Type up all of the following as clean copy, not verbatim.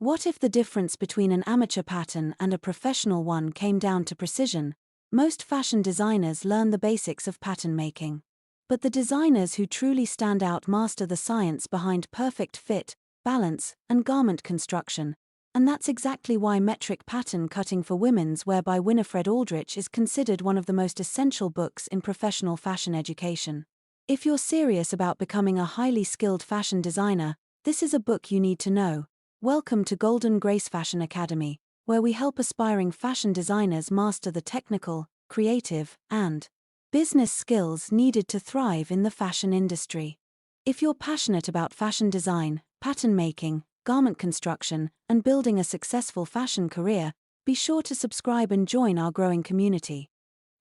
What if the difference between an amateur pattern and a professional one came down to precision? Most fashion designers learn the basics of pattern making. But the designers who truly stand out master the science behind perfect fit, balance, and garment construction. And that's exactly why Metric Pattern Cutting for Women's Wear by Winifred Aldrich is considered one of the most essential books in professional fashion education. If you're serious about becoming a highly skilled fashion designer, this is a book you need to know. Welcome to Golden Grace Fashion Academy, where we help aspiring fashion designers master the technical, creative, and business skills needed to thrive in the fashion industry. If you're passionate about fashion design, pattern making, garment construction, and building a successful fashion career, be sure to subscribe and join our growing community.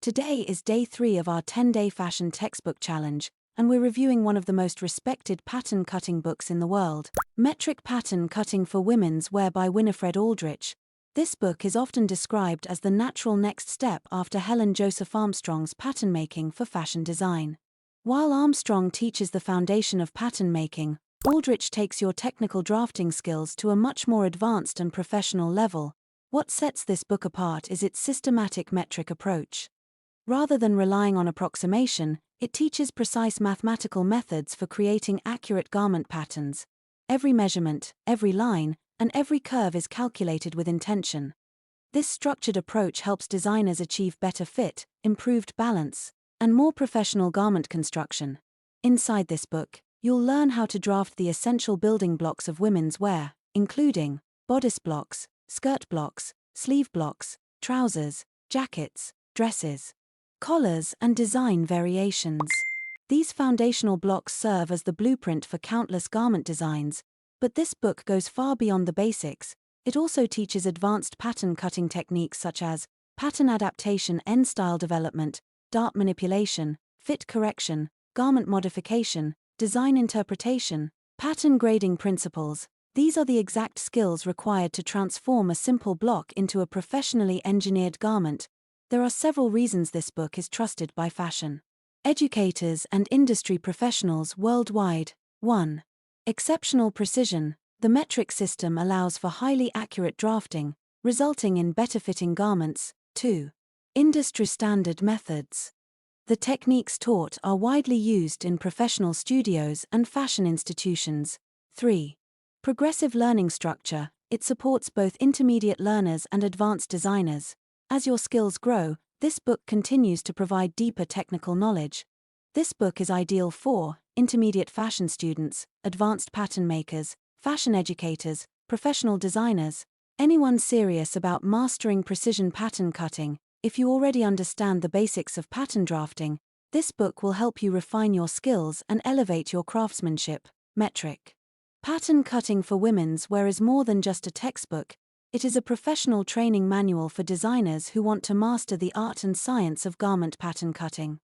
Today is day 3 of our 10-day fashion textbook challenge, and we're reviewing one of the most respected pattern cutting books in the world, Metric Pattern Cutting for Women's Wear by Winifred Aldrich. This book is often described as the natural next step after Helen Joseph Armstrong's pattern making for fashion design. While Armstrong teaches the foundation of pattern making, Aldrich takes your technical drafting skills to a much more advanced and professional level. What sets this book apart is its systematic metric approach. Rather than relying on approximation, it teaches precise mathematical methods for creating accurate garment patterns. Every measurement, every line, and every curve is calculated with intention. This structured approach helps designers achieve better fit, improved balance, and more professional garment construction. Inside this book, you'll learn how to draft the essential building blocks of women's wear, including bodice blocks, skirt blocks, sleeve blocks, trousers, jackets, dresses, collars, and design variations. These foundational blocks serve as the blueprint for countless garment designs, but this book goes far beyond the basics. It also teaches advanced pattern cutting techniques such as pattern adaptation, end style development, dart manipulation, fit correction, garment modification, design interpretation, pattern grading principles. These are the exact skills required to transform a simple block into a professionally engineered garment. There are several reasons this book is trusted by fashion educators and industry professionals worldwide. 1. Exceptional precision. The metric system allows for highly accurate drafting, resulting in better fitting garments. 2. Industry standard methods. The techniques taught are widely used in professional studios and fashion institutions. 3. Progressive learning structure. It supports both intermediate learners and advanced designers. As your skills grow, this book continues to provide deeper technical knowledge. This book is ideal for intermediate fashion students, advanced pattern makers, fashion educators, professional designers, anyone serious about mastering precision pattern cutting. If you already understand the basics of pattern drafting, this book will help you refine your skills and elevate your craftsmanship. Metric Pattern Cutting for Women's Wear is more than just a textbook. It is a professional training manual for designers who want to master the art and science of garment pattern cutting.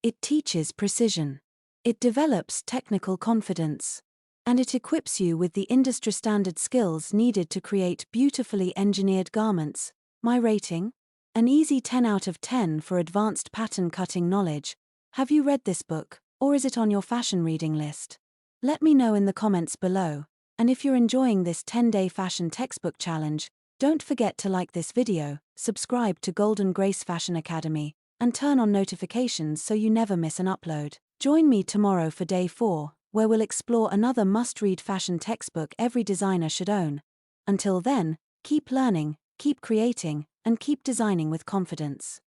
It teaches precision. It develops technical confidence. And it equips you with the industry-standard skills needed to create beautifully engineered garments. My rating? An easy 10 out of 10 for advanced pattern cutting knowledge. Have you read this book, or is it on your fashion reading list? Let me know in the comments below. And if you're enjoying this 10-day fashion textbook challenge, don't forget to like this video, subscribe to Golden Grace Fashion Academy, and turn on notifications so you never miss an upload. Join me tomorrow for day 4, where we'll explore another must-read fashion textbook every designer should own. Until then, keep learning, keep creating, and keep designing with confidence.